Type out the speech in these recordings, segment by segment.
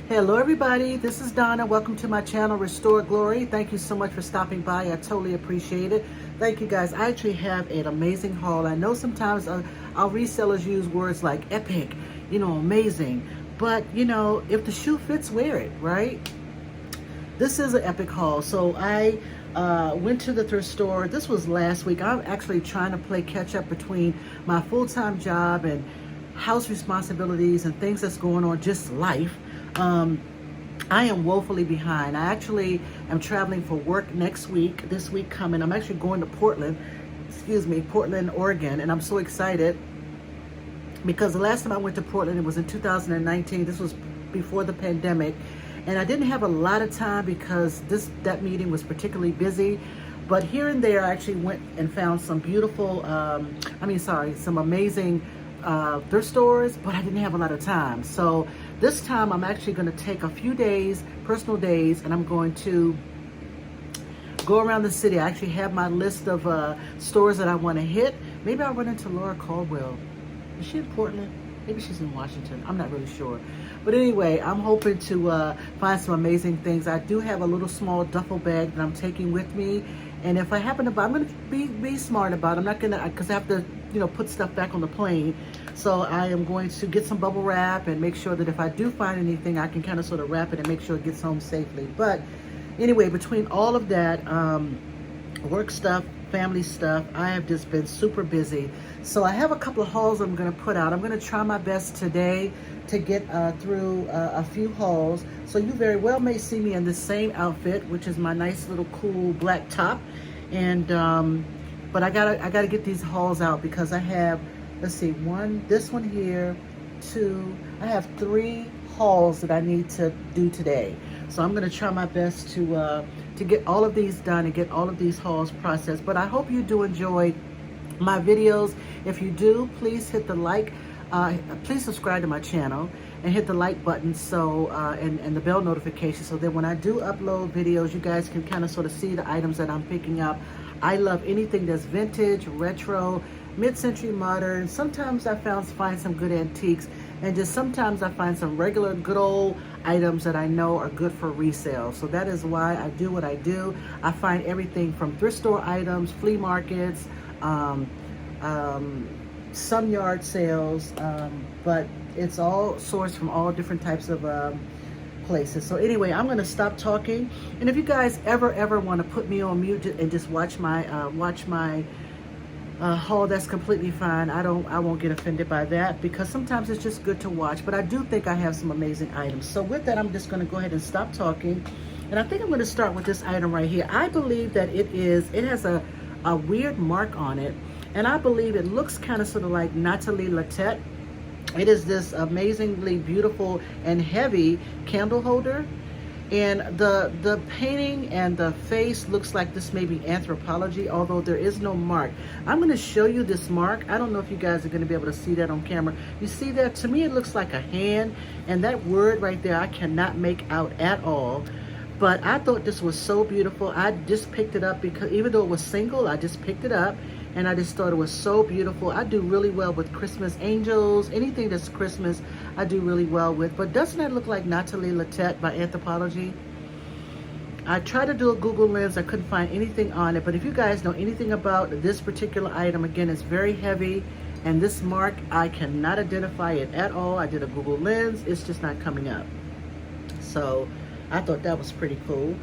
Hello everybody, this is Donna. Welcome to my channel, Restore Glory. Thank you so much for stopping by. I totally appreciate it. Thank you guys. I actually have an amazing haul. I know sometimes our resellers use words like epic, amazing. But, if the shoe fits, wear it, right? This is an epic haul. So I went to the thrift store. This was last week. I'm actually trying to play catch up between my full-time job and house responsibilities and things that's going on, just life. I am woefully behind. I actually am traveling for work next week, this week coming. I'm actually going to Portland, Oregon, and I'm so excited because the last time I went to Portland, it was in 2019. This was before the pandemic, and I didn't have a lot of time because that meeting was particularly busy. But here and there, I actually went and found some beautiful, some amazing thrift stores, but I didn't have a lot of time. So this time I'm actually going to take a few days, personal days, and I'm going to go around the city. I actually have my list of stores that I want to hit. Maybe I'll run into Laura Caldwell. Is she in Portland? Maybe she's in Washington. I'm not really sure. But anyway, I'm hoping to find some amazing things. I do have a little small duffel bag that I'm taking with me. And if I happen to buy, I'm going to be smart about it. I'm not going to, because I have to, put stuff back on the plane. So I am going to get some bubble wrap and make sure that if I do find anything, I can kind of sort of wrap it and make sure it gets home safely. But anyway, between all of that, work stuff, family stuff, I have just been super busy. So I have a couple of hauls I'm going to put out. I'm going to try my best today to get through a few hauls. So you very well may see me in the same outfit, which is my nice little cool black top. And but I gotta get these hauls out because I have, let's see, this one here, two, I have 3 hauls that I need to do today. So I'm gonna try my best to get all of these done and get all of these hauls processed. But I hope you do enjoy my videos. If you do, please hit the like, please subscribe to my channel and hit the like button and the bell notification so that when I do upload videos, you guys can kind of sort of see the items that I'm picking up. I love anything that's vintage, retro, mid-century modern. Sometimes I find some good antiques, and just sometimes I find some regular good old items that I know are good for resale. So that is why I do what I do. I find everything from thrift store items, flea markets, some yard sales, but it's all sourced from all different types of places. So anyway, I'm going to stop talking, and if you guys ever want to put me on mute and just watch my haul, that's completely fine. I won't get offended by that because sometimes it's just good to watch. But I do think I have some amazing items. So with that, I'm just going to go ahead and stop talking, and I think I'm going to start with this item right here. I believe that it has a weird mark on it, and I believe it looks kind of sort of like Nathalie Latet. It is this amazingly beautiful and heavy candle holder, and the painting and the face looks like this may be Anthropologie, although there is no mark. I'm going to show you this mark. I don't know if you guys are going to be able to see that on camera. You see that? To me it looks like a hand, and that word right there I cannot make out at all. But I thought this was so beautiful. I just picked it up because even though it was single, I just picked it up. And I just thought it was so beautiful. I do really well with Christmas angels. Anything that's Christmas, I do really well with. But doesn't that look like Nathalie Latet by Anthropologie? I tried to do a Google lens. I couldn't find anything on it. But if you guys know anything about this particular item, again, it's very heavy. And this mark, I cannot identify it at all. I did a Google lens. It's just not coming up. So I thought that was pretty cool.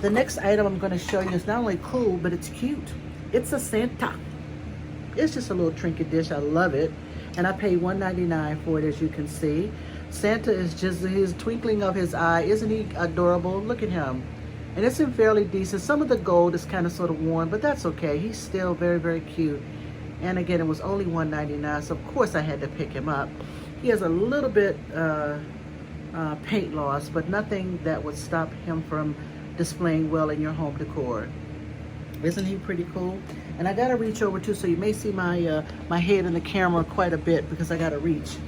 The next item I'm going to show you is not only cool, but it's cute. It's a Santa. It's just a little trinket dish. I love it. And I paid $1.99 for it, as you can see. Santa is just his twinkling of his eye. Isn't he adorable? Look at him. And it's in fairly decent. Some of the gold is kind of sort of worn, but that's okay. He's still very, very cute. And again, it was only $1.99, so of course I had to pick him up. He has a little bit paint loss, but nothing that would stop him from displaying well in your home decor. Isn't he pretty cool? And I gotta reach over too, so you may see my my head in the camera quite a bit because I gotta reach.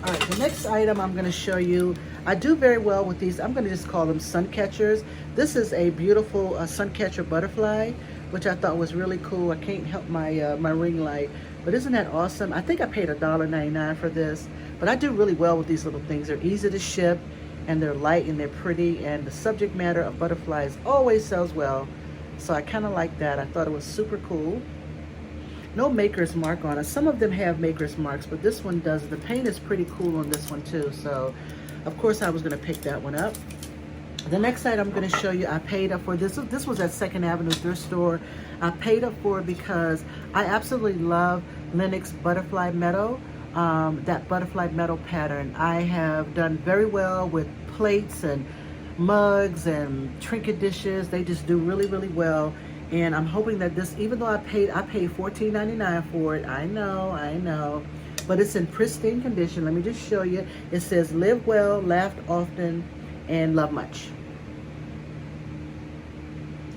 All right, the next item I'm gonna show you, I do very well with these. I'm gonna just call them sun catchers. This is a beautiful sun catcher butterfly, which I thought was really cool. I can't help my my ring light, but isn't that awesome? I think I paid $1.99 for this, but I do really well with these little things. They're easy to ship, and they're light and they're pretty, and the subject matter of butterflies always sells well. So I kind of like that. I thought it was super cool. No maker's mark on it. Some of them have maker's marks, but this one does. The paint is pretty cool on this one too. So of course I was going to pick that one up. The next item I'm going to show you, I paid up for this. This was at 2nd Avenue thrift store. I paid up for it because I absolutely love Lenox butterfly metal. That butterfly metal pattern. I have done very well with plates and mugs and trinket dishes. They just do really, really well. And I'm hoping that this, even though I paid $14.99 for it. I know. But it's in pristine condition. Let me just show you. It says live well, laugh often, and love much.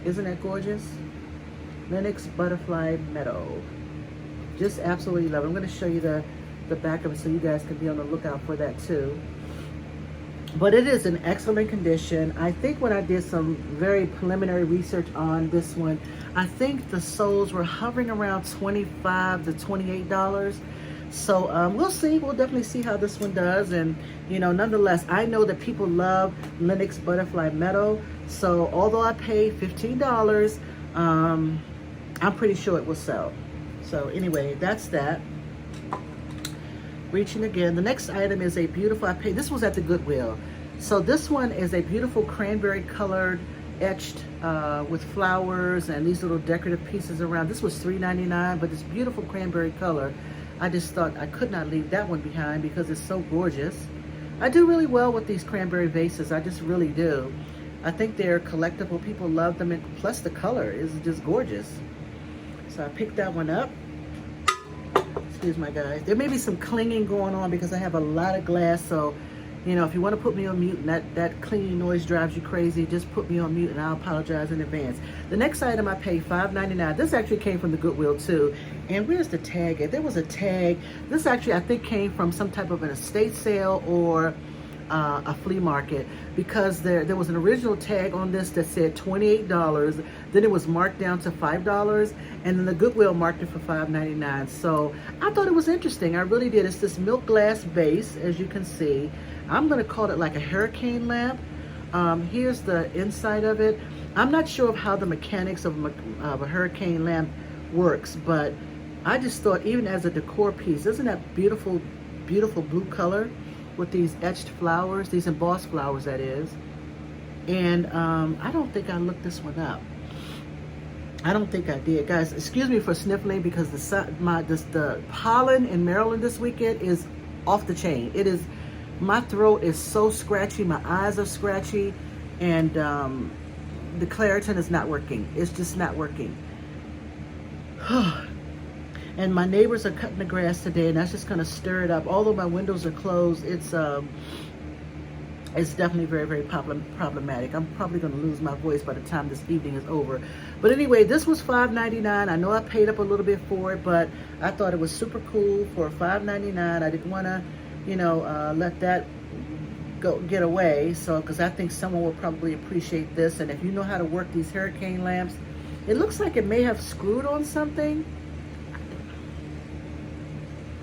Isn't that gorgeous? Lenox butterfly metal. Just absolutely love it. I'm going to show you the back of it so you guys can be on the lookout for that too. But it is in excellent condition. I think when I did some very preliminary research on this one, I think the soles were hovering around $25 to $28. So we'll see. We'll definitely see how this one does. And, you know, nonetheless, I know that people love Lenox butterfly metal. So although I paid $15, I'm pretty sure it will sell. So anyway, that's that. Reaching again. The next item is a beautiful, this was at the Goodwill. So this one is a beautiful cranberry colored, etched with flowers and these little decorative pieces around. This was $3.99, but this beautiful cranberry color. I just thought I could not leave that one behind because it's so gorgeous. I do really well with these cranberry vases. I just really do. I think they're collectible. People love them, and plus the color is just gorgeous. So I picked that one up. Excuse my guys. There may be some clinging going on because I have a lot of glass. So, you know, if you want to put me on mute and that clinging noise drives you crazy, just put me on mute and I'll apologize in advance. The next item I paid $5.99. This actually came from the Goodwill too. And where's the tag at? There was a tag. This actually I think came from some type of an estate sale or a flea market, because there was an original tag on this that said $28. Then it was marked down to $5, and then the Goodwill marked it for $5.99. So I thought it was interesting. I really did. It's this milk glass vase, as you can see. I'm going to call it like a hurricane lamp. Here's the inside of it. I'm not sure of how the mechanics of a hurricane lamp works, but I just thought, even as a decor piece, isn't that beautiful, beautiful blue color with these etched flowers, these embossed flowers that is. And I don't think I looked this one up. I don't think I did. Guys, excuse me for sniffling because the pollen in Maryland this weekend is off the chain. It is, my throat is so scratchy, my eyes are scratchy, and the Claritin is not working. It's just not working. And my neighbors are cutting the grass today, and that's just going to stir it up. Although my windows are closed, it's definitely very, very problematic. I'm probably going to lose my voice by the time this evening is over. But anyway, this was $5.99. I know I paid up a little bit for it, but I thought it was super cool for $5.99. I didn't want to, you know, let that get away. So, because I think someone will probably appreciate this. And if you know how to work these hurricane lamps, it looks like it may have screwed on something.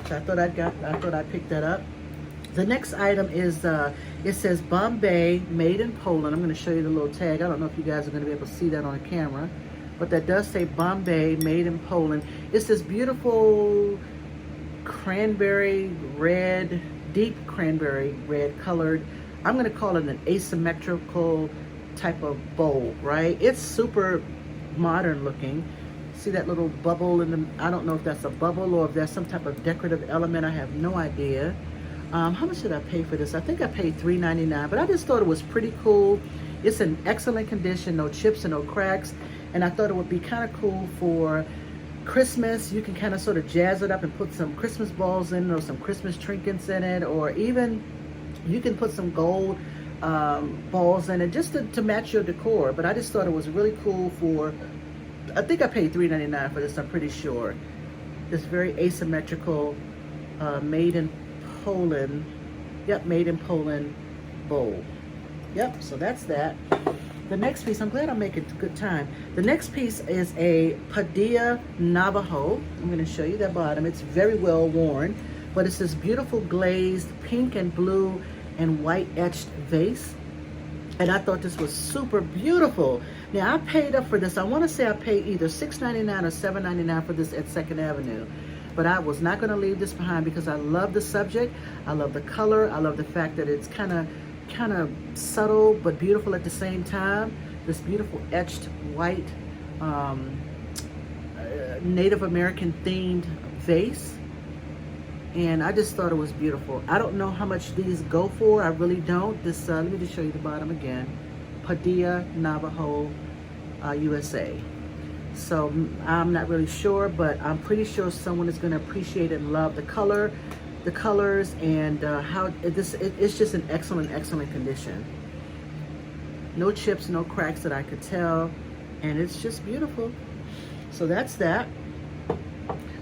So I thought I'd pick that up. The next item is, it says Bombay, made in Poland. I'm going to show you the little tag. I don't know if you guys are going to be able to see that on camera, but that does say Bombay, made in Poland. It's this beautiful cranberry red, deep cranberry red colored, I'm going to call it an asymmetrical type of bowl, right? It's super modern looking. See that little bubble in the, I don't know if that's a bubble or if that's some type of decorative element. I have no idea. How much did I pay for this? I think I paid $3.99, but I just thought it was pretty cool. It's in excellent condition, no chips and no cracks. And I thought it would be kind of cool for Christmas. You can kind of sort of jazz it up and put some Christmas balls in or some Christmas trinkets in it, or even you can put some gold balls in it just to match your decor. But I just thought it was really cool for, I think I paid $3.99 for this, I'm pretty sure. This very asymmetrical, made in Poland, yep, made in Poland bowl. Yep, so that's that. The next piece, I'm glad I'm making good time. The next piece is a Padilla Navajo. I'm going to show you that bottom. It's very well worn, but it's this beautiful glazed pink and blue and white etched vase. And I thought this was super beautiful. Now I paid up for this. I want to say I paid either $6.99 or $7.99 for this at 2nd Avenue. But I was not going to leave this behind because I love the subject. I love the color. I love the fact that it's kind of subtle but beautiful at the same time. This beautiful etched white Native American themed vase. And I just thought it was beautiful. I don't know how much these go for. I really don't. This, let me just show you the bottom again. Padilla, Navajo, USA. So I'm not really sure, but I'm pretty sure someone is going to appreciate and love the color, the colors, and how it's just an excellent, excellent condition. No chips, no cracks that I could tell, and it's just beautiful. So that's that.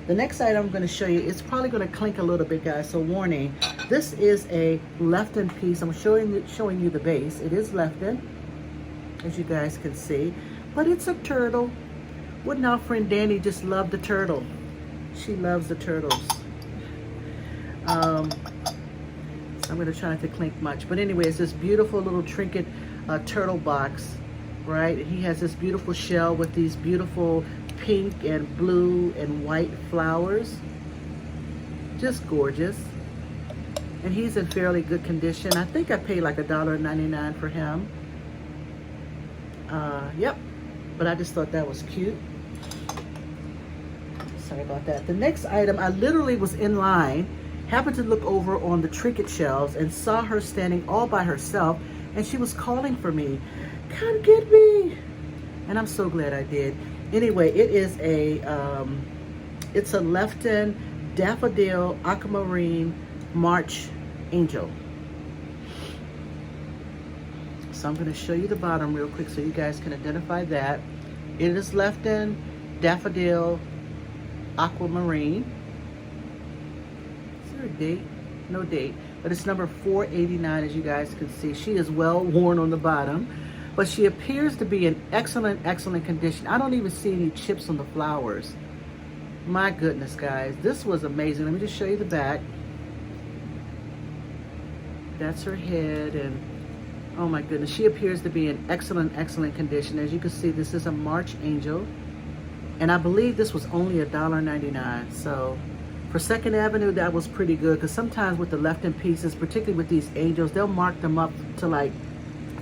The next item I'm going to show you, it's probably going to clink a little bit, guys, so warning. This is a Lefton piece. I'm showing you the base. It is Lefton, as you guys can see, but it's a turtle. Wouldn't our friend Danny just love the turtle? She loves the turtles. So I'm going to try not to clink much, but anyway, it's this beautiful little trinket turtle box, right? He has this beautiful shell with these beautiful pink and blue and white flowers. Just gorgeous. And he's in fairly good condition. I think I paid like $1.99 for him. Yep. But I just thought that was cute. Sorry about that. The next item, I literally was in line, happened to look over on the trinket shelves and saw her standing all by herself, and she was calling for me, "Come get me!" And I'm so glad I did. Anyway, it is it's a Lefton Daffodil Aquamarine March Angel. So I'm going to show you the bottom real quick so you guys can identify that. It is Lefton Daffodil Aquamarine. Is there a date? No date. But it's number 489, as you guys can see. She is well worn on the bottom, but she appears to be in excellent, excellent condition. I don't even see any chips on the flowers. My goodness, guys. This was amazing. Let me just show you the back. That's her head, and oh my goodness, she appears to be in excellent, excellent condition. As you can see, this is a March Angel, and I believe this was only $1.99. So for 2nd Avenue, that was pretty good, because sometimes with the Lefton pieces, particularly with these angels, they'll mark them up to like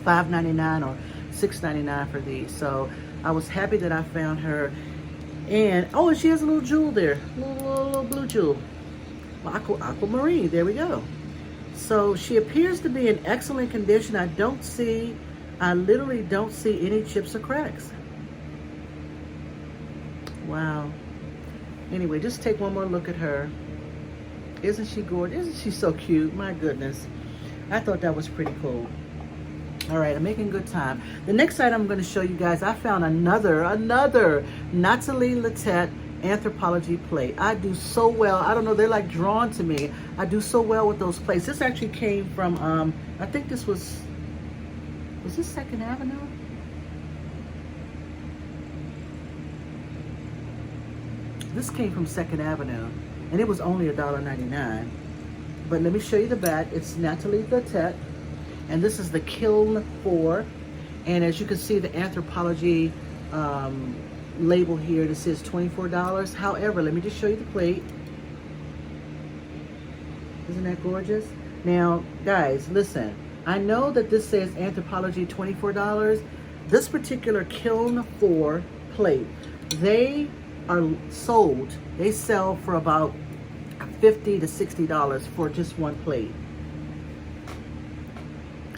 $5.99 or $6.99 for these. So I was happy that I found her. And oh, and she has a little jewel there, little blue jewel, aquamarine. There we go. So she appears to be in excellent condition. I literally don't see any chips or cracks. Wow. Anyway, just take one more look at her. Isn't she gorgeous? Isn't she so cute? My goodness. I thought that was pretty cool. All right, I'm making good time. The next item I'm going to show you guys, I found another Nathalie Lettet Anthropologie plate. I do so well. I don't know, they're like drawn to me. I do so well with those plates. This actually came from, I think this was this 2nd Avenue? This came from 2nd Avenue, and it was only $1.99. But let me show you the back. It's Nathalie Lettet, and this is the Kiln 4. And as you can see, the Anthropologie label here, this says $24. However, let me just show you the plate. Isn't that gorgeous? Now, guys, listen. I know that this says Anthropologie $24. This particular Kiln 4 plate, they are sold. They sell for about $50 to $60 for just one plate.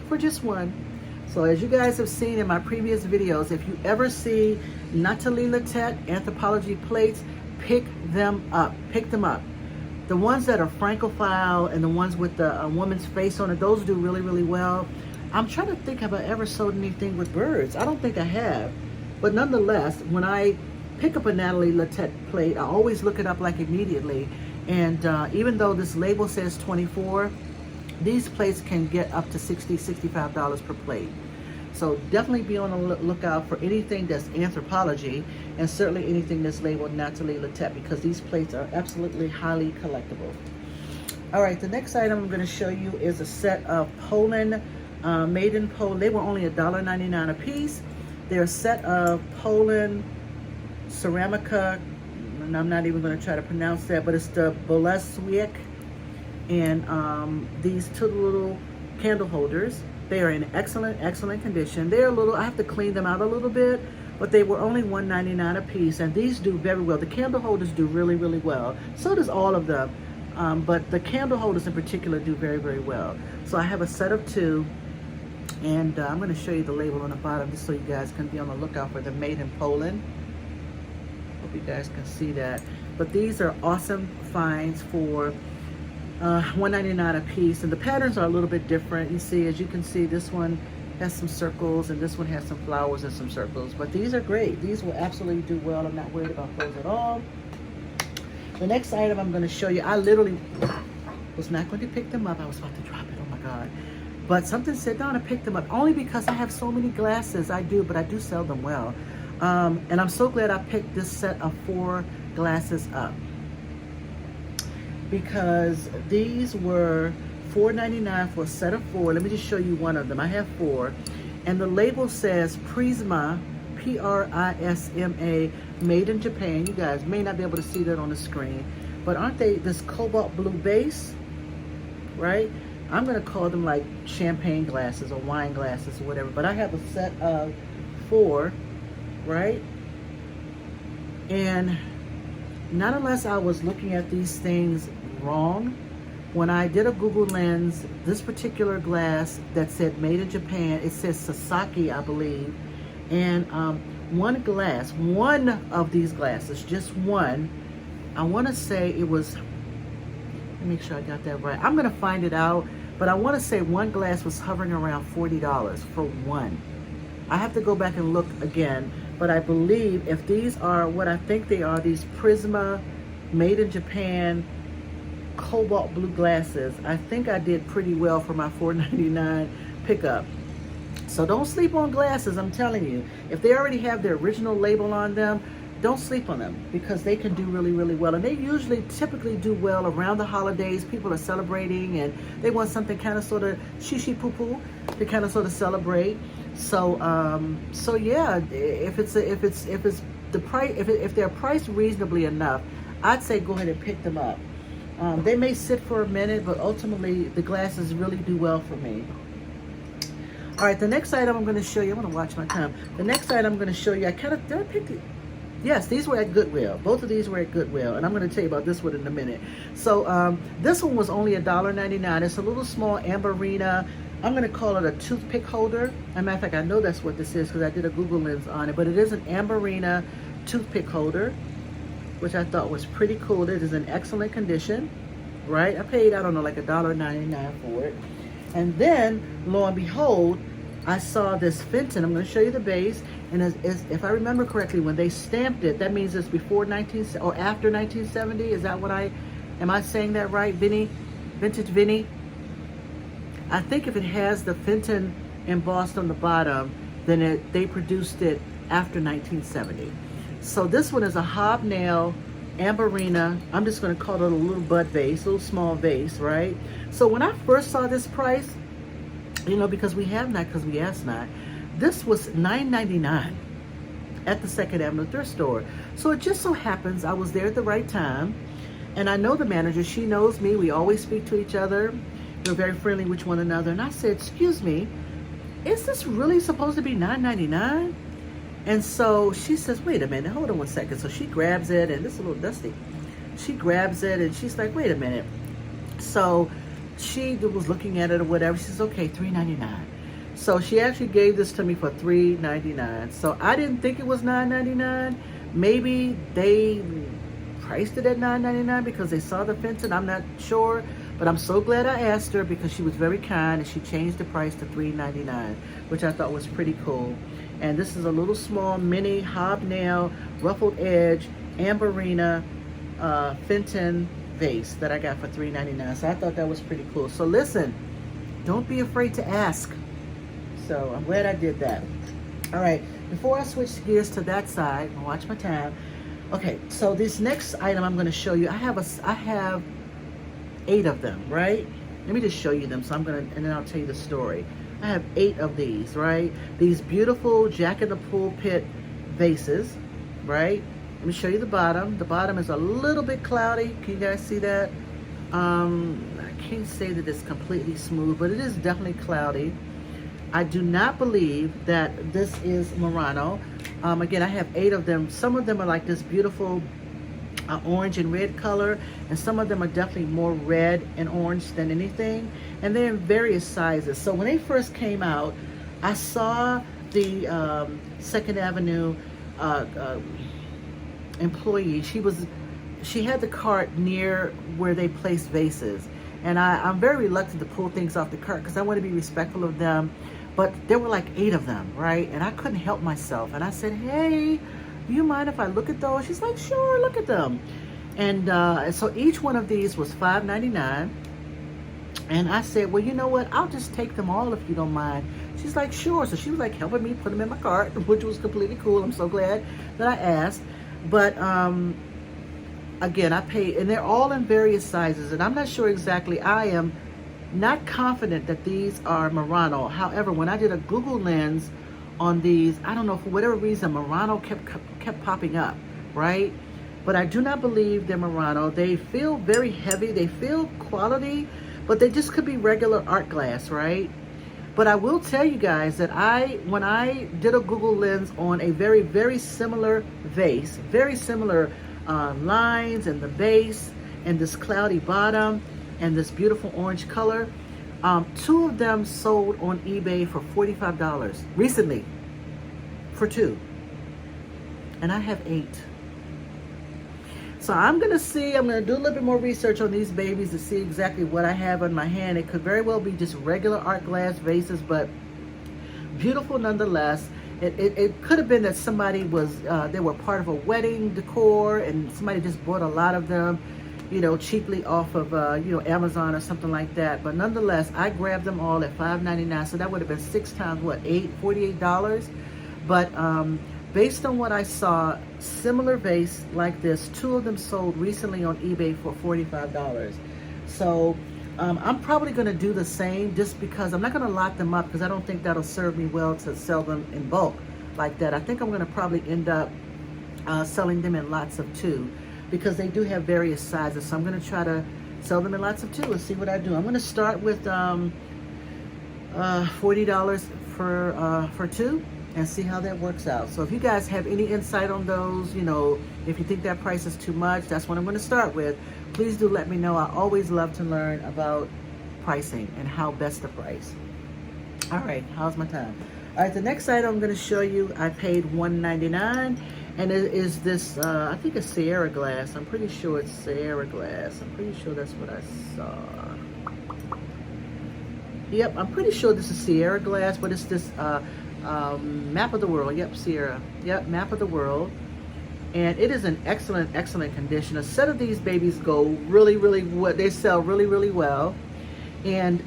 For just one. So as you guys have seen in my previous videos, if you ever see Nathalie Lettet Anthropologie plates, pick them up. Pick them up. The ones that are Francophile and the ones with the woman's face on it, those do really, really well. I'm trying to think, have I ever sold anything with birds? I don't think I have. But nonetheless, when I pick up a Nathalie Lettet plate, I always look it up like immediately. And even though this label says 24, these plates can get up to $60, $65 per plate. So definitely be on the lookout for anything that's Anthropologie, and certainly anything that's labeled Nathalie Lettet, because these plates are absolutely highly collectible. All right, the next item I'm going to show you is a set of Poland, made in Poland. They were only $1.99 a piece. They're a set of Poland Ceramica, and I'm not even going to try to pronounce that, but it's the Boleswick. And these two little candle holders, they are in excellent condition. They're a little, I have to clean them out a little bit, but they were only $1.99 a piece, and these do very well. The candle holders do really well. So does all of them, but the candle holders in particular do very well. So I have a set of two, and I'm going to show you the label on the bottom just so you guys can be on the lookout for the made in Poland. Hope you guys can see that. But these are awesome finds for $1.99 a piece, and the patterns are a little bit different. You see, as you can see, this one has some circles and this one has some flowers and some circles, but these are great. These will absolutely do well. I'm not worried about those at all. The next item I'm going to show you, I literally was not going to pick them up. I was about to drop it, oh my god, but something said no, to pick them up, only because I have so many glasses. I do, but I do sell them well, and I'm so glad I picked this set of 4 glasses up, because these were $4.99 for a set of 4. Let me just show you one of them. I have 4, and the label says Prisma, Prisma, made in Japan. You guys may not be able to see that on the screen, but aren't they this cobalt blue base, right? I'm gonna call them like champagne glasses or wine glasses or whatever, but I have a set of 4, right? And not unless I was looking at these things wrong. When I did a Google lens, this particular glass that said made in Japan, it says Sasaki, I believe. And one of these glasses, just one, I want to say it was, let me make sure I got that right. I'm going to find it out, but I want to say one glass was hovering around $40 for one. I have to go back and look again, but I believe if these are what I think they are, these Prisma made in Japan cobalt blue glasses, I think I did pretty well for my $4.99 pickup. So don't sleep on glasses, I'm telling you. If they already have their original label on them, don't sleep on them, because they can do really well. And they usually typically do well around the holidays. People are celebrating and they want something kind of sort of shishi poo poo to kind of sort of celebrate. So so yeah, if they're priced reasonably enough, I'd say go ahead and pick them up. They may sit for a minute, but ultimately the glasses really do well for me. All right, the next item I'm going to show you, I'm going to watch my time. The next item I'm going to show you, did I pick it? Yes, these were at Goodwill. Both of these were at Goodwill, and I'm going to tell you about this one in a minute. So this one was only $1.99. It's a little small amberina. I'm going to call it a toothpick holder. As a matter of fact, I know that's what this is because I did a Google lens on it, but it is an amberina toothpick holder, which I thought was pretty cool. It is in excellent condition, right? I paid, I don't know, like $1.99 for it. And then, lo and behold, I saw this Fenton. I'm going to show you the base. And if I remember correctly, when they stamped it, that means it's before or after 1970. Is that what am I saying that right, Vinny? Vintage Vinny? I think if it has the Fenton embossed on the bottom, then they produced it after 1970. So this one is a hobnail amberina. I'm just going to call it a little bud vase, a little small vase, right? So when I first saw this price, you know, because we asked not, this was $9.99 at the Second Avenue thrift store. So it just so happens I was there at the right time, and I know the manager. She knows me. We always speak to each other. We're very friendly with one another. And I said, "Excuse me, is this really supposed to be $9.99?" And so she says, "Wait a minute, hold on one second." So she grabs it, and it's a little dusty. She grabs it, and she's like, "Wait a minute." So she was looking at it or whatever. She says, "Okay, $3.99." So she actually gave this to me for $3.99. So I didn't think it was $9.99. Maybe they priced it at $9.99 because they saw the Fenton. I'm not sure. But I'm so glad I asked her, because she was very kind and she changed the price to $3.99, which I thought was pretty cool. And this is a little small mini hobnail ruffled edge amberina Fenton vase that I got for $3.99. So I thought that was pretty cool. So listen, don't be afraid to ask. So I'm glad I did that. All right, before I switch gears to that side, I'll watch my time. Okay, so this next item I'm going to show you, I have 8 of them, right? Let me just show you them. So I'm gonna, and then I'll tell you the story. I have 8 of these, right? These beautiful Jack in the Pulpit vases, right? Let me show you the bottom. The bottom is a little bit cloudy. Can you guys see that? I can't say that it's completely smooth, but it is definitely cloudy. I do not believe that this is Murano. Again, I have 8 of them. Some of them are like this beautiful orange and red color, and some of them are definitely more red and orange than anything, and they're in various sizes. So when they first came out, I saw the 2nd Avenue employee. She had the cart near where they place vases, and I'm very reluctant to pull things off the cart because I want to be respectful of them, but there were like 8 of them, right? And I couldn't help myself, and I said, hey, do you mind if I look at those? She's like, sure, look at them. And so each one of these was $5.99. And I said, well, you know what? I'll just take them all if you don't mind. She's like, sure. So she was like helping me put them in my cart, which was completely cool. I'm so glad that I asked. But again, I paid, and they're all in various sizes. And I'm not sure exactly. I am not confident that these are Murano. However, when I did a Google lens on these, I don't know, for whatever reason, Murano kept popping up, right? But I do not believe they're Murano. They feel very heavy. They feel quality, but they just could be regular art glass, right? But I will tell you guys that when I did a Google lens on a very, very similar vase, very similar lines and the base and this cloudy bottom and this beautiful orange color, 2 of them sold on eBay for $45 recently for 2. And I have 8. So I'm going to do a little bit more research on these babies to see exactly what I have on my hand. It could very well be just regular art glass vases, but beautiful nonetheless. It could have been that somebody they were part of a wedding decor and somebody just bought a lot of them, cheaply off of, Amazon or something like that. But nonetheless, I grabbed them all at $5.99. So that would have been 6 times, $48. But based on what I saw, similar vase like this, 2 of them sold recently on eBay for $45. So I'm probably going to do the same, just because I'm not going to lock them up because I don't think that'll serve me well to sell them in bulk like that. I think I'm going to probably end up selling them in lots of 2. Because they do have various sizes. So I'm going to try to sell them in lots of 2 and see what I do. I'm going to start with $40 for 2 and see how that works out. So if you guys have any insight on those, if you think that price is too much, that's what I'm going to start with. Please do let me know. I always love to learn about pricing and how best to price. All right, how's my time? All right, the next item I'm going to show you, I paid $1.99. And it is this, I think it's Sierra glass. I'm pretty sure it's Sierra glass. I'm pretty sure that's what I saw. Yep, I'm pretty sure this is Sierra glass, but it's this map of the world. Yep, Sierra. Yep, map of the world. And it is in excellent, excellent condition. A set of these babies go really, really, they sell really, really well. And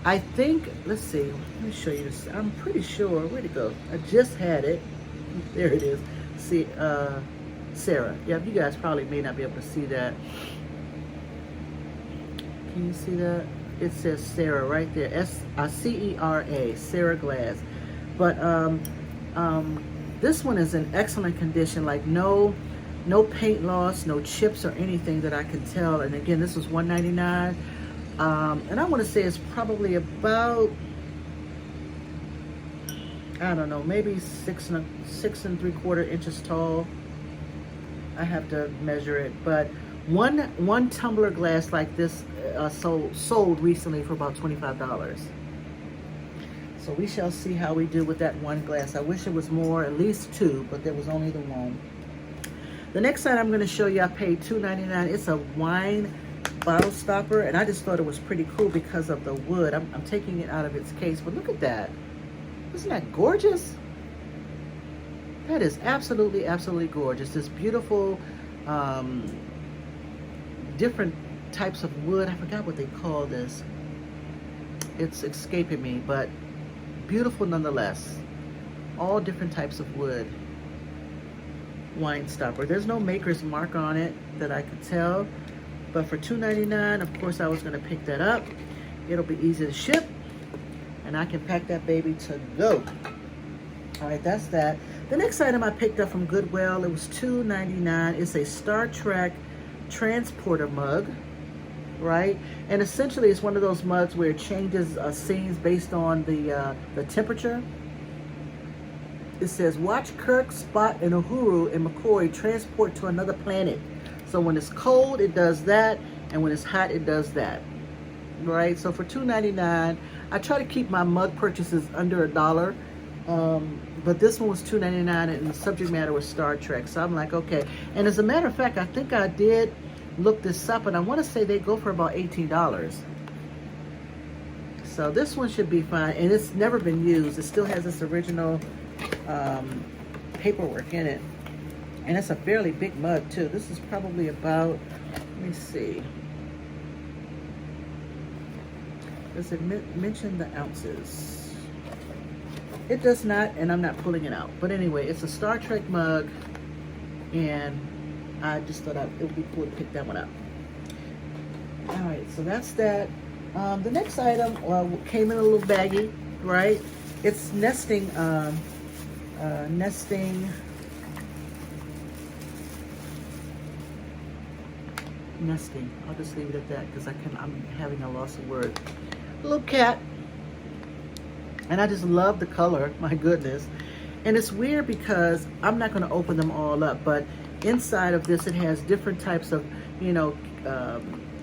I think, let's see, let me show you this. I'm pretty sure, where'd it go? I just had it. There it is. See, Sarah. Yeah, you guys probably may not be able to see that. Can you see that? It says Sarah right there. C-E-R-A, Sarah glass. But this one is in excellent condition. Like no paint loss, no chips or anything that I can tell. And again, this was $1.99. And I want to say it's probably about, I don't know, maybe 6 3/4 inches tall. I have to measure it, but one tumbler glass like this sold recently for about $25. So we shall see how we do with that one glass. I wish it was more, at least 2, but there was only the one. The next item I'm going to show you, I paid $2.99. It's a wine bottle stopper, and I just thought it was pretty cool because of the wood. I'm taking it out of its case, but look at that. Isn't that gorgeous? That is absolutely, absolutely gorgeous. This beautiful, different types of wood. I forgot what they call this. It's escaping me, but beautiful nonetheless. All different types of wood. Wine stopper. There's no maker's mark on it that I could tell. But for $2.99, of course, I was going to pick that up. It'll be easy to ship, and I can pack that baby to go. All right, that's that. The next item I picked up from Goodwill, it was $2.99. It's a Star Trek transporter mug, right? And essentially, it's one of those mugs where it changes scenes based on the temperature. It says, watch Kirk, Spock, and Uhuru and McCoy transport to another planet. So when it's cold, it does that, and when it's hot, it does that, right? So for $2.99, I try to keep my mug purchases under $1. But this one was $2.99, and the subject matter was Star Trek. So I'm like, okay. And as a matter of fact, I think I did look this up, and I want to say they go for about $18. So this one should be fine, and it's never been used. It still has its original paperwork in it, and it's a fairly big mug too. This is probably about, let me see, does it mention the ounces? It does not, and I'm not pulling it out. But anyway, it's a Star Trek mug, and I just thought it would be cool to pick that one up. All right, so that's that. The next item came in a little baggie, right? It's nesting, nesting. I'll just leave it at that because I'm having a loss of word. A little cat. And I just love the color, my goodness. And it's weird because I'm not going to open them all up, but inside of this it has different types of,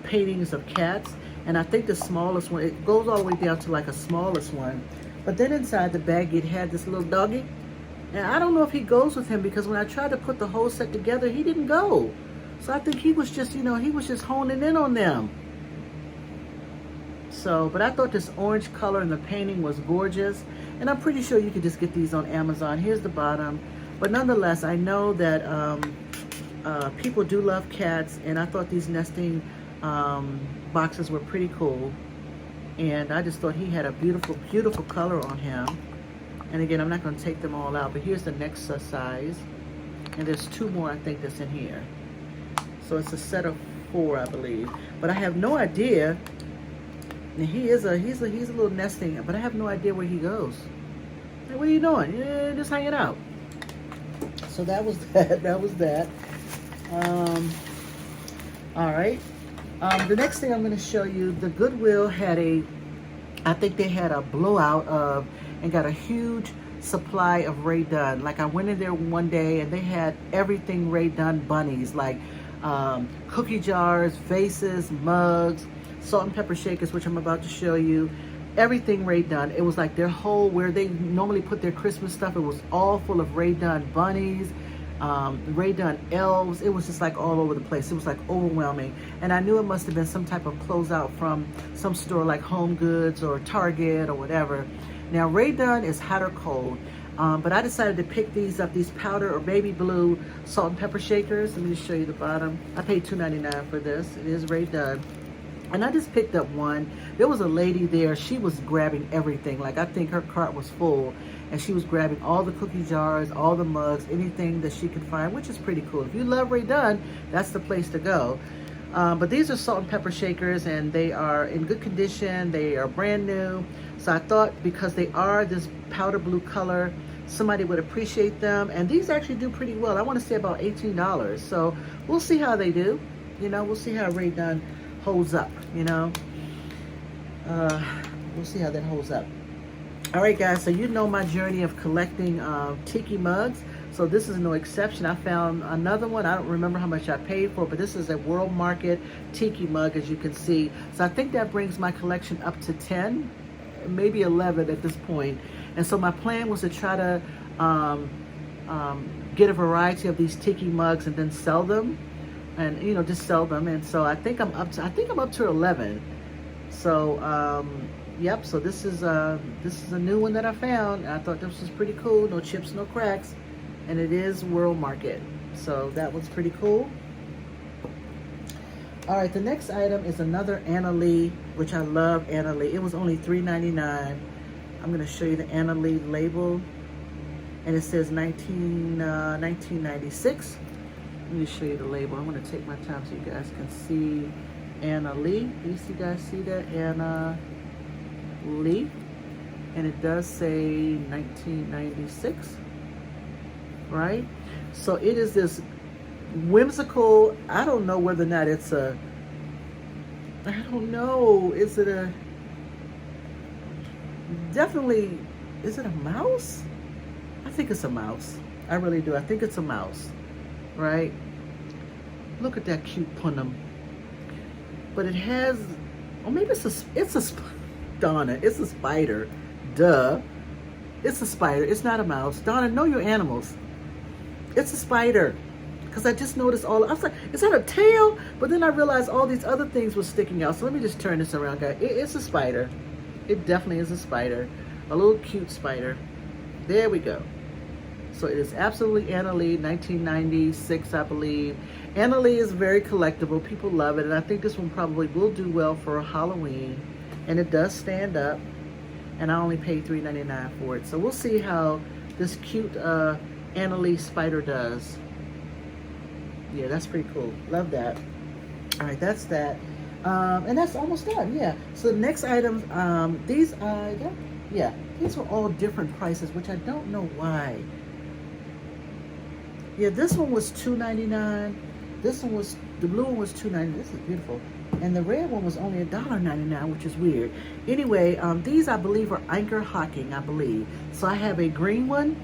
paintings of cats. And I think the smallest one, it goes all the way down to like a smallest one. But then inside the bag it had this little doggy. And I don't know if he goes with him because when I tried to put the whole set together, he didn't go. So I think he was just, he was just honing in on them. So, but I thought this orange color in the painting was gorgeous. And I'm pretty sure you could just get these on Amazon. Here's the bottom. But nonetheless, I know that people do love cats. And I thought these nesting boxes were pretty cool. And I just thought he had a beautiful, beautiful color on him. And again, I'm not going to take them all out. But here's the next size. And there's 2 more, I think, that's in here. So it's a set of 4, I believe. But I have no idea. And he's a little nesting, but I have no idea where he goes. Hey, what are you doing? Yeah, just hanging out. So that was that. That was that. All right. The next thing I'm going to show you, the Goodwill had I think they had a blowout of, and got a huge supply of Rae Dunn. Like I went in there one day and they had everything Rae Dunn bunnies, like cookie jars, vases, mugs, salt and pepper shakers, which I'm about to show you. Everything Rae Dunn. It was like their whole, where they normally put their Christmas stuff, it was all full of Rae Dunn bunnies, Rae Dunn elves. It was just like all over the place. It was like overwhelming. And I knew it must have been some type of closeout from some store like Home Goods or Target or whatever. Now Rae Dunn is hot or cold. But I decided to pick these up, these powder or baby blue salt and pepper shakers. Let me just show you the bottom. I paid $2.99 for this. It is Rae Dunn. And I just picked up one. There was a lady there. She was grabbing everything. Like I think her cart was full. And she was grabbing all the cookie jars, all the mugs, anything that she could find, which is pretty cool. If you love Rae Dunn, that's the place to go. But these are salt and pepper shakers, and they are in good condition. They are brand new. So I thought because they are this powder blue color, somebody would appreciate them. And these actually do pretty well. I want to say about $18. So we'll see how they do. We'll see how Rae Dunn holds up, we'll see how that holds up. All right, guys, so my journey of collecting tiki mugs. So this is no exception. I found another one. I don't remember how much I paid for, but this is a World Market tiki mug, as you can see. So I think that brings my collection up to 10, maybe 11 at this point. And so my plan was to try to get a variety of these tiki mugs and then sell them. And just sell them. And so I think I'm up to 11. So yep, so this is a new one that I found. I thought this was pretty cool. No chips, no cracks. And it is World Market. So that was pretty cool. All right, the next item is another Anna Lee, which I love Anna Lee. It was only $3.99. I'm gonna show you the Anna Lee label. And it says 1996. Let me show you the label. I'm going to take my time so you guys can see Anna Lee. Do you guys see that? Anna Lee. And it does say 1996, right? So it is this whimsical, I don't know whether or not it's a, I don't know, is it a, definitely, is it a mouse? I think it's a mouse. I really do. I think it's a mouse, right? Look at that cute punum. But it has, or maybe it's a, Donna, it's a spider. Duh. It's a spider. It's not a mouse. Donna, know your animals. It's a spider. Because I just noticed I was like, is that a tail? But then I realized all these other things were sticking out. So let me just turn this around, guys. It's a spider. It definitely is a spider. A little cute spider. There we go. So it is absolutely Anna Lee, 1996, I believe. Anna Lee is very collectible. People love it. And I think this one probably will do well for Halloween. And it does stand up. And I only paid $3.99 for it. So we'll see how this cute Anna Lee spider does. Yeah, that's pretty cool. Love that. All right, that's that. And that's almost done, yeah. So the next items, these were all different prices, which I don't know why. Yeah, this one was $2.99. This one was, the blue one was $2.99. This is beautiful. And the red one was only $1.99, which is weird. Anyway, these I believe are anchor hocking, I believe. So I have a green one.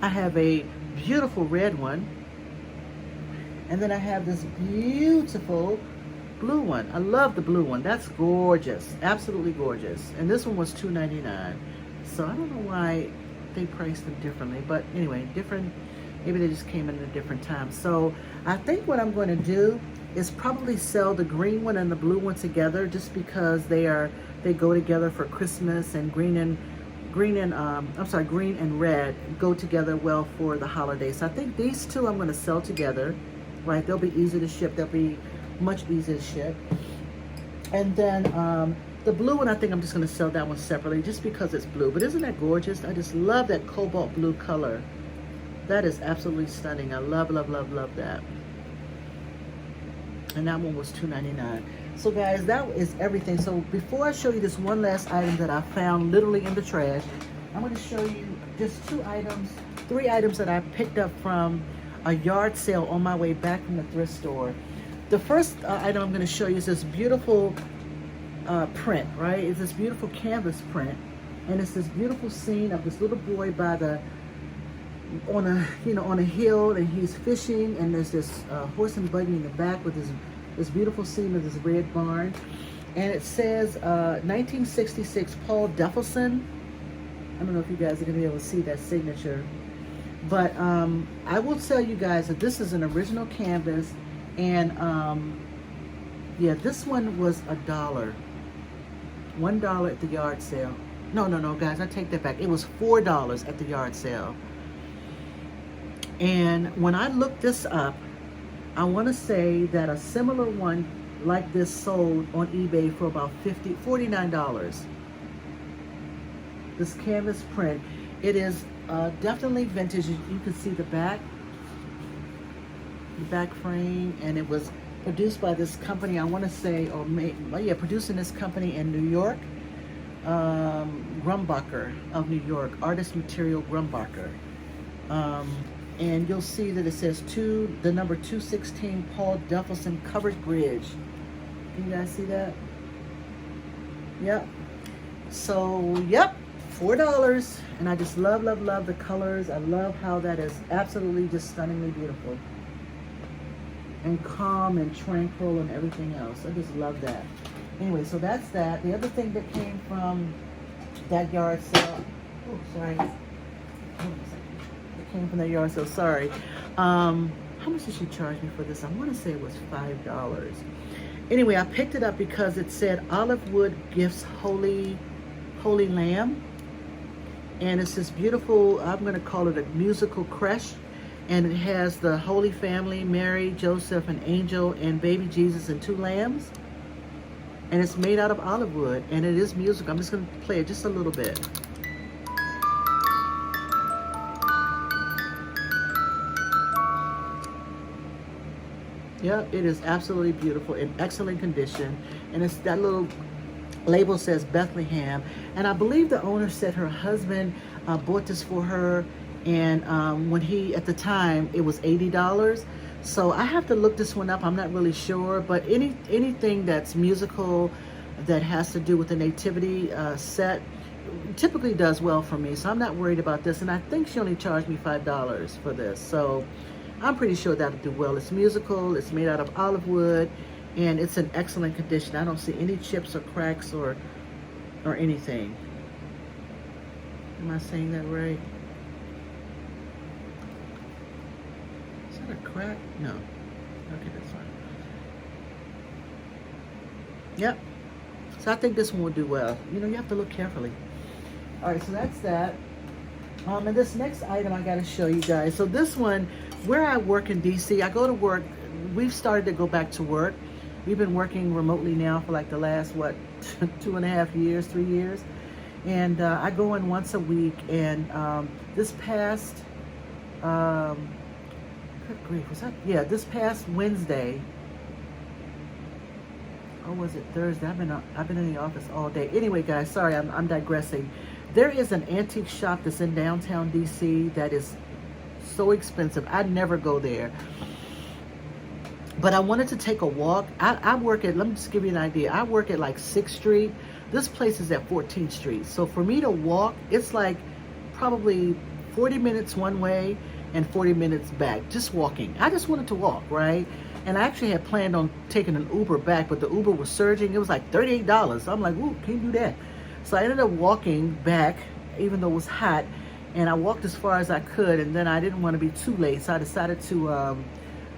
I have a beautiful red one. And then I have this beautiful blue one. I love the blue one. That's gorgeous. Absolutely gorgeous. And this one was $2.99. So I don't know why they priced them differently. But anyway, different. Maybe they just came in at a different time. So I think what I'm going to do is probably sell the green one and the blue one together, just because they go together for Christmas, and green and red go together well for the holidays. So I think these two I'm going to sell together, right? They'll be easy to ship. They'll be much easier to ship. And then the blue one, I think I'm just going to sell that one separately, just because it's blue. But isn't that gorgeous? I just love that cobalt blue color. That is absolutely stunning. I love, love, love, love that. And that one was $2.99. So guys, that is everything. So before I show you this one last item that I found literally in the trash, I'm going to show you just three items that I picked up from a yard sale on my way back from the thrift store. The first item I'm going to show you is this beautiful print, right? It's this beautiful canvas print. And it's this beautiful scene of this little boy on a hill, and he's fishing, and there's this horse and buggy in the back with this beautiful scene of this red barn, and it says 1966 Paul Deffelson. I don't know if you guys are gonna be able to see that signature, but I will tell you guys that this is an original canvas, and yeah, this one was $1 at the yard sale. No, guys, I take that back. It was $4 at the yard sale. And when I looked this up, I want to say that a similar one like this sold on eBay for about $49. This canvas print. It is definitely vintage. You can see the back frame, and it was produced by this company, I want to say, produced in this company in New York. Grumbacher of New York, Artist Material Grumbacher. And you'll see that it says the number 216 Paul Deffelson Covered Bridge. Can you guys see that? Yep. So, yep, $4. And I just love, love, love the colors. I love how that is absolutely just stunningly beautiful. And calm and tranquil and everything else. I just love that. Anyway, so that's that. The other thing that came from that yard sale. Oh, sorry. Hold on a second. Came from the yard sale, sorry. How much did she charge me for this? I want to say it was $5. Anyway, I picked it up because it said Olive Wood Gifts Holy Lamb, and it's this beautiful, I'm going to call it a musical creche, and it has the Holy Family, Mary, Joseph, an angel, and baby Jesus, and 2 lambs, and it's made out of olive wood, and it is musical. I'm just going to play it just a little bit. Yep, it is absolutely beautiful, in excellent condition. And it's that little label says Bethlehem. And I believe the owner said her husband bought this for her. And when at the time, it was $80. So I have to look this one up. I'm not really sure. But anything that's musical that has to do with the nativity set typically does well for me. So I'm not worried about this. And I think she only charged me $5 for this. So I'm pretty sure that'll do well. It's musical, it's made out of olive wood, and it's in excellent condition. I don't see any chips or cracks or anything. Am I saying that right? Is that a crack? No. Okay, that's fine. Yep. So I think this one will do well. You know, you have to look carefully. All right, so that's that. And this next item I got to show you guys. So this one, where I work in DC, I go to work. We've started to go back to work. We've been working remotely now for like the last, 2.5 years, 3 years. And I go in once a week. And this past, good grief, was that? Yeah, this past Wednesday, or was it Thursday? I've been in the office all day. Anyway, guys, sorry, I'm digressing. There is an antique shop that's in downtown DC that is so expensive. I never go there. But I wanted to take a walk. I work at, let me just give you an idea. I work at like 6th Street. This place is at 14th Street. So for me to walk, it's like probably 40 minutes one way and 40 minutes back, just walking. I just wanted to walk, right? And I actually had planned on taking an Uber back, but the Uber was surging. It was like $38. So I'm like, ooh, can't do that. So I ended up walking back, even though it was hot, and I walked as far as I could, and then I didn't want to be too late, so I decided to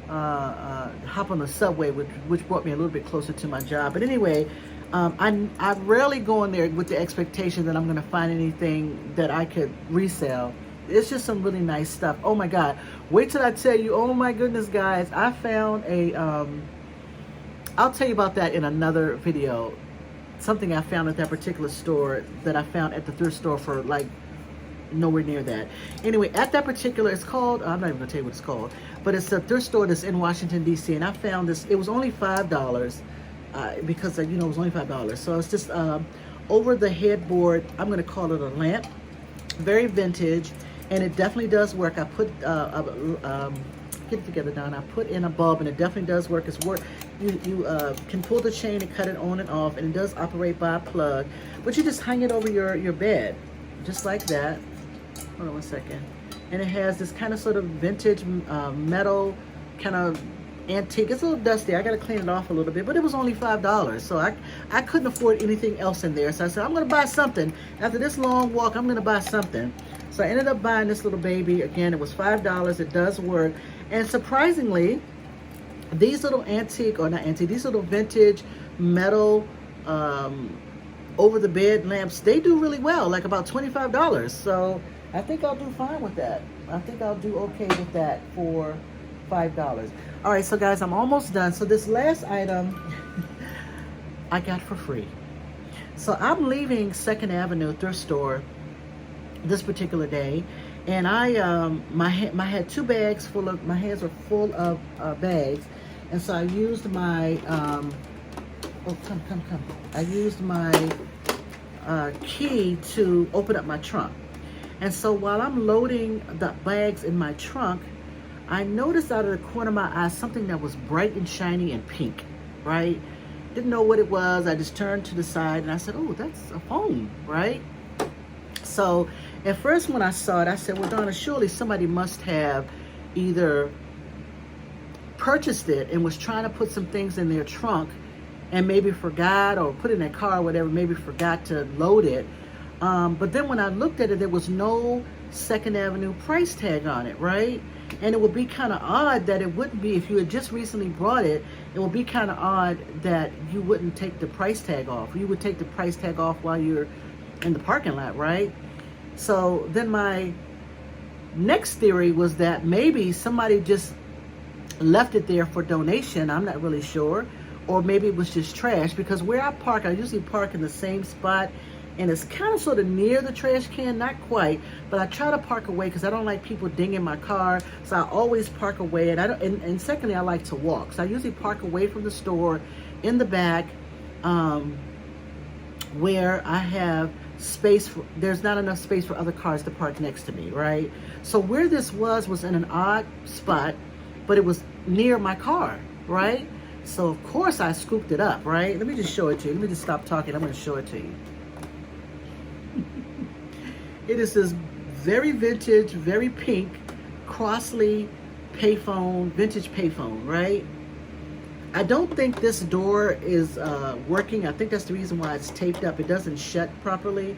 hop on the subway, which brought me a little bit closer to my job. But anyway, I rarely go in there with the expectation that I'm going to find anything that I could resell. It's just some really nice stuff. Oh my God. Wait till I tell you, oh my goodness, guys, I found I'll tell you about that in another video. Something I found at that particular store that I found at the thrift store for like nowhere near that. Anyway, at that particular, it's called, I'm not even gonna tell you what it's called, but it's a thrift store that's in Washington, DC, and I found this, it was only $5 because, you know, it was only $5. So it's just over the headboard, I'm gonna call it a lamp, very vintage, and it definitely does work. I put, get it together, Don. I put in a bulb, and it definitely does work. It's work. You can pull the chain and cut it on and off, and it does operate by a plug. But you just hang it over your bed, just like that. Hold on one second. And it has this kind of sort of vintage metal, kind of antique. It's a little dusty. I got to clean it off a little bit, but it was only $5. So I couldn't afford anything else in there. So I said, I'm going to buy something. After this long walk, I'm going to buy something. So I ended up buying this little baby. Again, it was $5. It does work. And surprisingly, these little antique, or not antique, these little vintage metal over the bed lamps, they do really well, like about $25. So I think I'll do fine with that. I think I'll do okay with that for $5. All right, so guys, I'm almost done. So this last item I got for free. So I'm leaving 2nd Avenue thrift store this particular day, and I had 2 bags full of, my hands were full of bags, and so I used my oh, come. I used my key to open up my trunk. And so while I'm loading the bags in my trunk, I noticed out of the corner of my eye something that was bright and shiny and pink, right? Didn't know what it was. I just turned to the side and I said, oh, that's a phone, right? So at first when I saw it, I said, well, Donna, surely somebody must have either purchased it and was trying to put some things in their trunk and maybe forgot, or put in their car or whatever, maybe forgot to load it. But then when I looked at it, there was no 2nd Avenue price tag on it, right? And it would be kind of odd that it wouldn't be, if you had just recently brought it, it would be kind of odd that you wouldn't take the price tag off. You would take the price tag off while you're in the parking lot, right? So then my next theory was that maybe somebody just left it there for donation. I'm not really sure. Or maybe it was just trash, because where I park, I usually park in the same spot and it's kind of sort of near the trash can, not quite, but I try to park away because I don't like people dinging my car, so I always park away. And I don't. And secondly, I like to walk, so I usually park away from the store in the back, where I have space for, there's not enough space for other cars to park next to me, right? So where this was in an odd spot, but it was near my car, right? So of course I scooped it up, right? Let me just show it to you. Let me just stop talking. I'm going to show it to you. It is this very vintage, very pink Crossley payphone, vintage payphone, right? I don't think this door is working. I think that's the reason why it's taped up. It doesn't shut properly,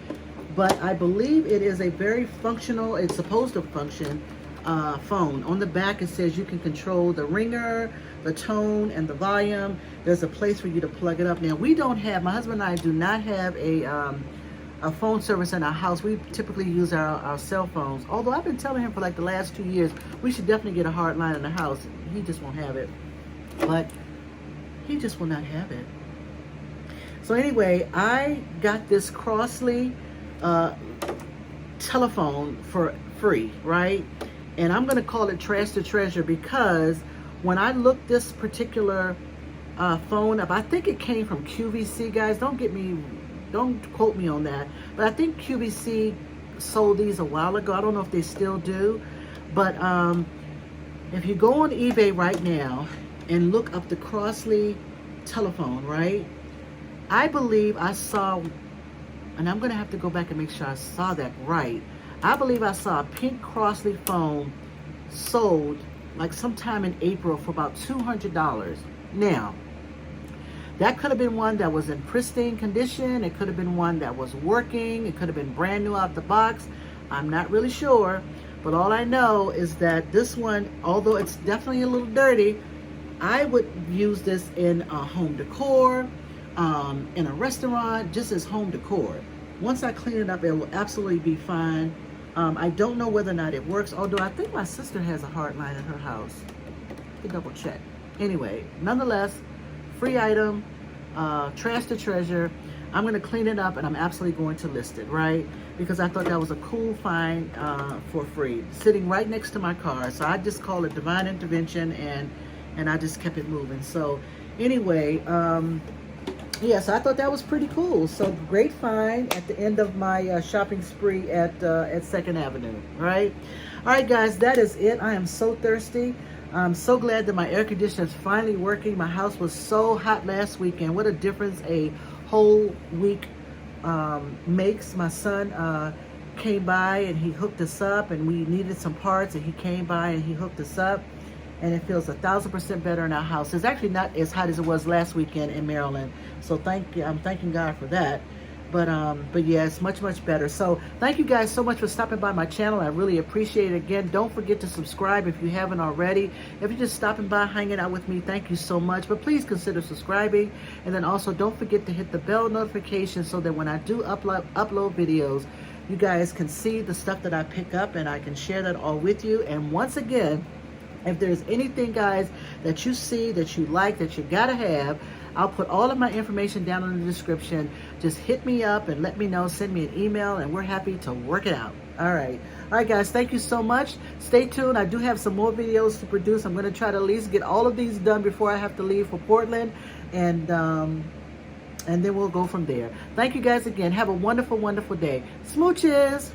but I believe it is a very functional, it's supposed to function, phone. On the back it says you can control the ringer, the tone, and the volume. There's a place for you to plug it up. Now we don't have, my husband and I do not have a phone service in our house. We typically use our cell phones, although I've been telling him for like the last 2 years we should definitely get a hard line in the house. He just won't have it, but he just will not have it. So anyway, I got this Crossley telephone for free, right? And I'm gonna call it Trash to Treasure because when I looked this particular phone up, I think it came from QVC, guys. Don't quote me on that, but I think QVC sold these a while ago. I don't know if they still do, but if you go on eBay right now and look up the Crossley telephone, right? I believe I saw, and I'm going to have to go back and make sure I saw that right. I believe I saw a pink Crossley phone sold like sometime in April for about $200. Now, that could have been one that was in pristine condition. It could have been one that was working. It could have been brand new out the box. I'm not really sure, but all I know is that this one, although it's definitely a little dirty, I would use this in home decor, in a restaurant, just as home decor. Once I clean it up, it will absolutely be fine. I don't know whether or not it works, although I think my sister has a hard line in her house. I can double check. Anyway, nonetheless, free item, Trash to Treasure. I'm going to clean it up and I'm absolutely going to list it, right? Because I thought that was a cool find for free, sitting right next to my car. So I just call it divine intervention, and I just kept it moving. So anyway, yeah, so I thought that was pretty cool. So great find at the end of my shopping spree at 2nd Avenue, right? All right, guys, that is it. I am so thirsty. I'm so glad that my air conditioner is finally working. My house was so hot last weekend. What a difference a whole week makes. My son came by and he hooked us up, and we needed some parts, and he came by and he hooked us up, and it feels 1,000% better in our house. It's actually not as hot as it was last weekend in Maryland, so I'm thanking God for that. But yeah, it's much better. So thank you guys so much for stopping by my channel. I really appreciate it. Again, don't forget to subscribe if you haven't already. If you're just stopping by, hanging out with me, thank you so much. But please consider subscribing, and then also don't forget to hit the bell notification so that when I do upload videos, you guys can see the stuff that I pick up, and I can share that all with you. And once again, if there's anything, guys, that you see, that you like, that you gotta have, I'll put all of my information down in the description. Just hit me up and let me know. Send me an email, and we're happy to work it out. All right, guys, thank you so much. Stay tuned. I do have some more videos to produce. I'm going to try to at least get all of these done before I have to leave for Portland, and then we'll go from there. Thank you guys again. Have a wonderful day. Smooches.